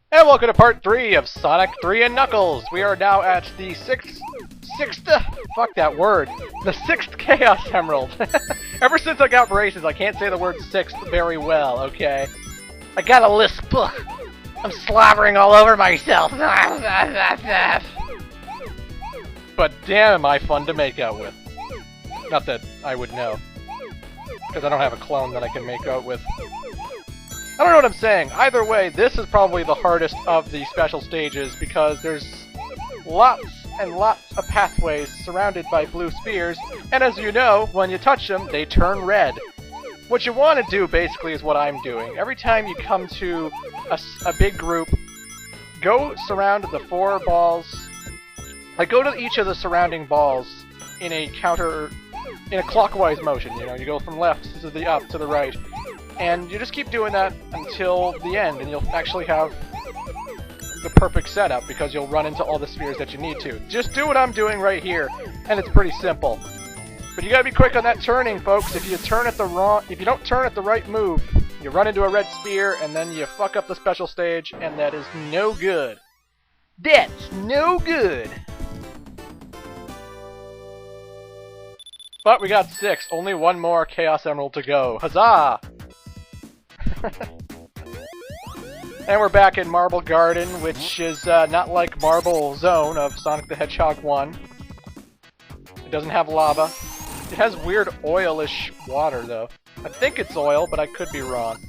And welcome to part 3 of Sonic 3 and Knuckles! We are now at the fuck that word. The 6th Chaos Emerald. Ever since I got braces, I can't say the word 6th very well, okay? I got a lisp. I'm slobbering all over myself. But damn am I fun to make out with. Not that I would know. Because I don't have a clone that I can make out with. I don't know what I'm saying. Either way, this is probably the hardest of the special stages because there's lots and lots of pathways surrounded by blue spheres, and as you know, when you touch them, they turn red. What you want to do, basically, is what I'm doing. Every time you come to a big group, go surround the 4 balls. Like, go to each of the surrounding balls in a clockwise motion. You know, you go from left to the up to the right. And you just keep doing that until the end, and you'll actually have the perfect setup because you'll run into all the spheres that you need to. Just do what I'm doing right here, and it's pretty simple. But you gotta be quick on that turning, folks. If you don't turn at the right move, you run into a red sphere, and then you fuck up the special stage, and that is no good. That's no good. But we got 6. Only one more Chaos Emerald to go. Huzzah! And we're back in Marble Garden, which is not like Marble Zone of Sonic the Hedgehog 1. It doesn't have lava. It has weird oilish water, though. I think it's oil, but I could be wrong.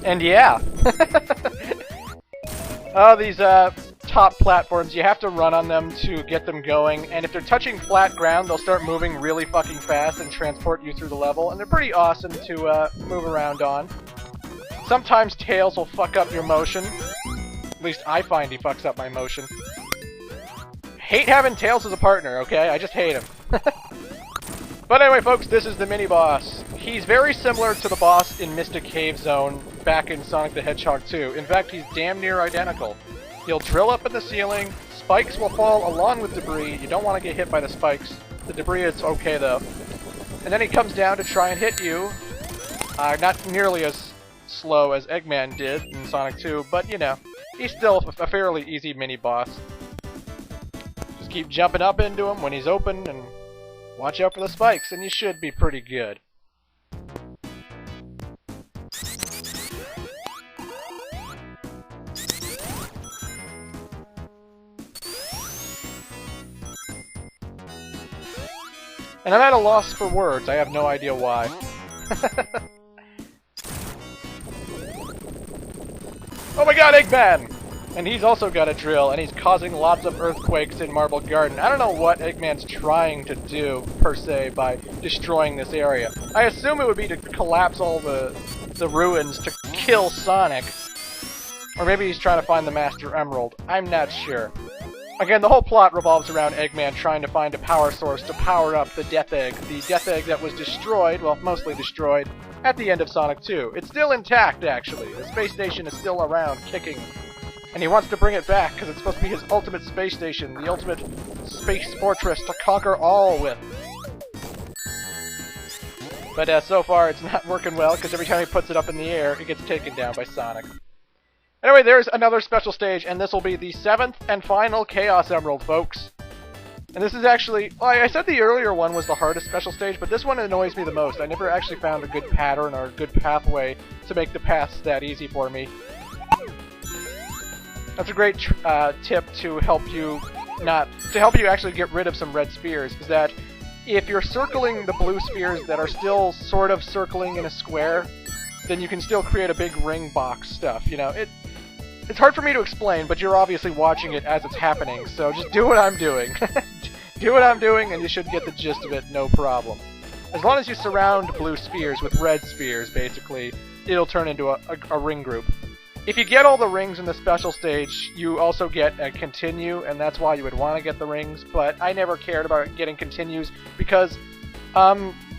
And yeah. Oh, these top platforms, you have to run on them to get them going, and if they're touching flat ground, they'll start moving really fucking fast and transport you through the level, and they're pretty awesome to move around on. Sometimes Tails will fuck up your motion. At least I find he fucks up my motion. Hate having Tails as a partner, okay? I just hate him. But anyway, folks, this is the mini-boss. He's very similar to the boss in Mystic Cave Zone back in Sonic the Hedgehog 2. In fact, he's damn near identical. He'll drill up in the ceiling, spikes will fall along with debris. You don't want to get hit by the spikes. The debris is okay, though. And then he comes down to try and hit you. Not nearly as slow as Eggman did in Sonic 2, but, you know, he's still a fairly easy mini-boss. Just keep jumping up into him when he's open, and watch out for the spikes, and you should be pretty good. And I'm at a loss for words. I have no idea why. Oh my god, Eggman! And he's also got a drill, and he's causing lots of earthquakes in Marble Garden. I don't know what Eggman's trying to do, per se, by destroying this area. I assume it would be to collapse all the ruins to kill Sonic. Or maybe he's trying to find the Master Emerald. I'm not sure. Again, the whole plot revolves around Eggman trying to find a power source to power up the Death Egg. The Death Egg that was destroyed, well, mostly destroyed, at the end of Sonic 2. It's still intact, actually. The space station is still around, kicking. And he wants to bring it back, because it's supposed to be his ultimate space station, the ultimate space fortress to conquer all with. But so far, it's not working well, because every time he puts it up in the air, it gets taken down by Sonic. Anyway, there's another special stage, and this will be the 7th and final Chaos Emerald, folks. And this is actually... Well, I said the earlier one was the hardest special stage, but this one annoys me the most. I never actually found a good pattern or a good pathway to make the paths that easy for me. That's a great tip to help you actually get rid of some red spheres, is that if you're circling the blue spheres that are still sort of circling in a square, then you can still create a big ring box stuff, you know? It's hard for me to explain, but you're obviously watching it as it's happening, so just do what I'm doing. Do what I'm doing and you should get the gist of it, no problem. As long as you surround blue spheres with red spheres, basically, it'll turn into a ring group. If you get all the rings in the special stage, you also get a continue, and that's why you would want to get the rings, but I never cared about getting continues because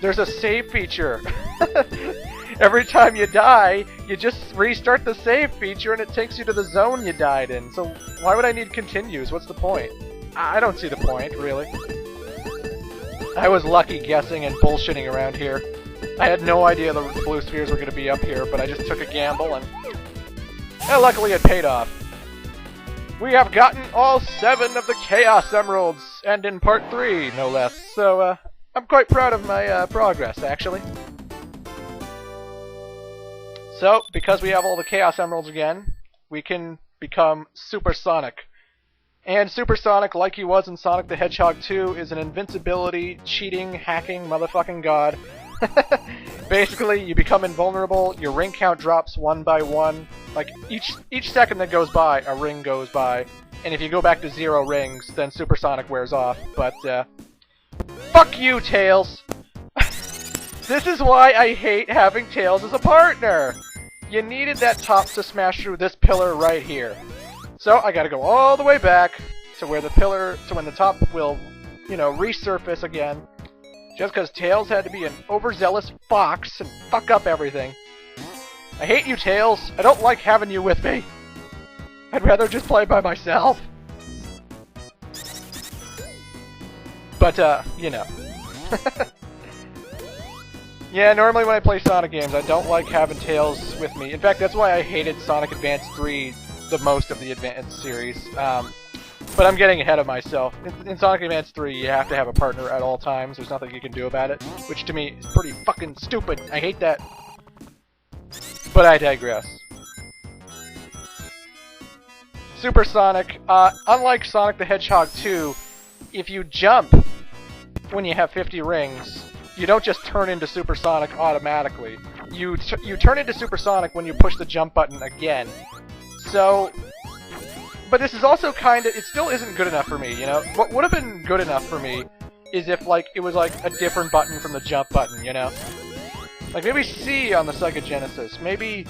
there's a save feature. every time you die, you just restart the save feature and it takes you to the zone you died in. So why would I need continues? What's the point? I don't see the point, really. I was lucky guessing and bullshitting around here. I had no idea the blue spheres were going to be up here, but I just took a gamble and luckily it paid off. We have gotten all 7 of the Chaos Emeralds, and in part 3, no less. So, I'm quite proud of my progress, actually. So, because we have all the Chaos Emeralds again, we can become Supersonic. And Supersonic, like he was in Sonic the Hedgehog 2, is an invincibility, cheating, hacking motherfucking god. Basically, you become invulnerable, your ring count drops 1 by 1. Like, each second that goes by, a ring goes by. And if you go back to 0 rings, then Supersonic wears off. But, fuck you, Tails! This is why I hate having Tails as a partner! You needed that top to smash through this pillar right here. So, I gotta go all the way back to where the pillar, to when the top will, you know, resurface again. Just because Tails had to be an overzealous fox and fuck up everything. I hate you, Tails. I don't like having you with me. I'd rather just play by myself. But, you know. Yeah, normally when I play Sonic games, I don't like having Tails with me. In fact, that's why I hated Sonic Advance 3 the most of the Advance series. But I'm getting ahead of myself. In Sonic Advance 3, you have to have a partner at all times. There's nothing you can do about it. Which to me is pretty fucking stupid. I hate that. But I digress. Supersonic, unlike Sonic the Hedgehog 2, if you jump when you have 50 rings, you don't just turn into Supersonic automatically. You turn into Supersonic when you push the jump button again. So, but this is also kind of, it still isn't good enough for me, you know? What would have been good enough for me is if, like, it was, like, a different button from the jump button, you know? Like, maybe C on the Sega Genesis. Maybe,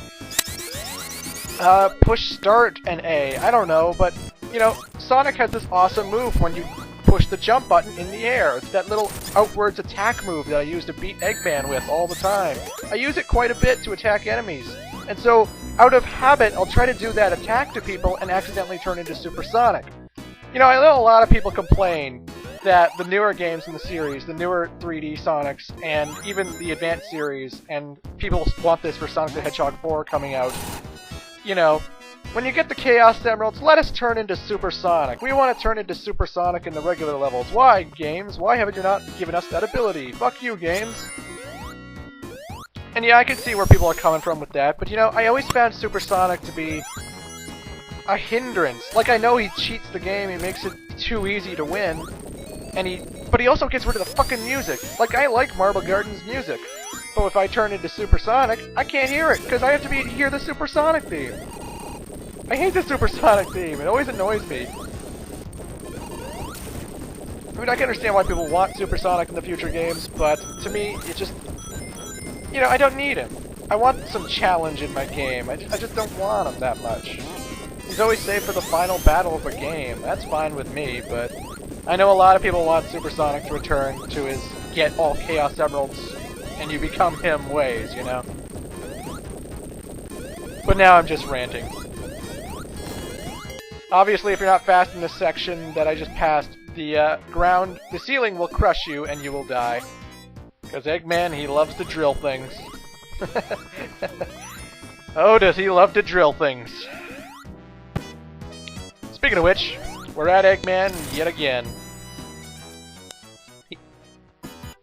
push start and A. I don't know, but, you know, Sonic has this awesome move when you push the jump button in the air. It's that little outwards attack move that I use to beat Eggman with all the time. I use it quite a bit to attack enemies. And so, out of habit, I'll try to do that attack to people and accidentally turn into Supersonic. You know, I know a lot of people complain that the newer games in the series, the newer 3D Sonics, and even the Advanced series, and people want this for Sonic the Hedgehog 4 coming out, you know, when you get the Chaos Emeralds, let us turn into Supersonic. We want to turn into Supersonic in the regular levels. Why, games? Why haven't you not given us that ability? Fuck you, games. And yeah, I can see where people are coming from with that, but you know, I always found Supersonic to be a hindrance. Like, I know he cheats the game, he makes it too easy to win, but he also gets rid of the fucking music. Like, I like Marble Garden's music, but if I turn into Supersonic, I can't hear it, because I have to hear the Supersonic theme. I hate the Supersonic theme, it always annoys me. I mean, I can understand why people want Supersonic in the future games, but to me, it just... You know, I don't need him. I want some challenge in my game. I just don't want him that much. He's always saved for the final battle of a game. That's fine with me, but I know a lot of people want Supersonic to return to his get all Chaos Emeralds and you become him ways, you know? But now I'm just ranting. Obviously, if you're not fast in this section that I just passed, the ceiling will crush you and you will die. Because Eggman, he loves to drill things. Oh, does he love to drill things. Speaking of which, we're at Eggman yet again.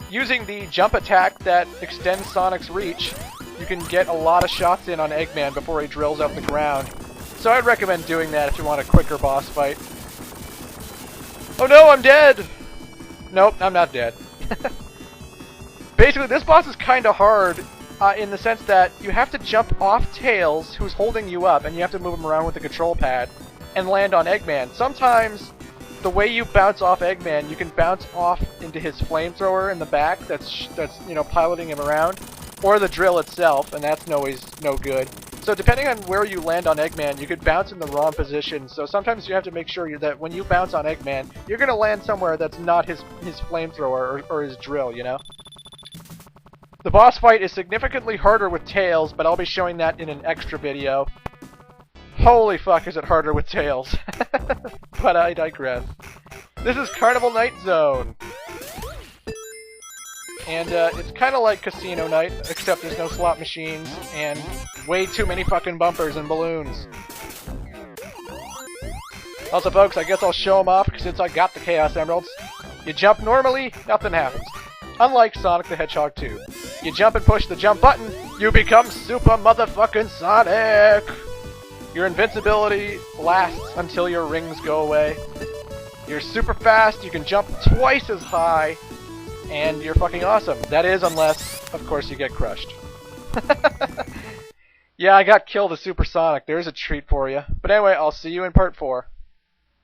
Using the jump attack that extends Sonic's reach, you can get a lot of shots in on Eggman before he drills out the ground. So I'd recommend doing that if you want a quicker boss fight. Oh no, I'm dead! Nope, I'm not dead. Basically, this boss is kind of hard in the sense that you have to jump off Tails, who's holding you up, and you have to move him around with the control pad, and land on Eggman. Sometimes, the way you bounce off Eggman, you can bounce off into his flamethrower in the back that's you know, piloting him around, or the drill itself, and that's always no good. So depending on where you land on Eggman, you could bounce in the wrong position, so sometimes you have to make sure that when you bounce on Eggman, you're going to land somewhere that's not his flamethrower or his drill, you know? The boss fight is significantly harder with Tails, but I'll be showing that in an extra video. Holy fuck, is it harder with Tails. But I digress. This is Carnival Night Zone. And it's kind of like Casino Night, except there's no slot machines, and way too many fucking bumpers and balloons. Also, folks, I guess I'll show them off since I got the Chaos Emeralds. You jump normally, nothing happens. Unlike Sonic the Hedgehog 2. You jump and push the jump button, you become Super Motherfucking Sonic! Your invincibility lasts until your rings go away. You're super fast, you can jump twice as high, and you're fucking awesome. That is, unless, of course, you get crushed. Yeah, I got killed as Super Sonic. There's a treat for you. But anyway, I'll see you in part 4.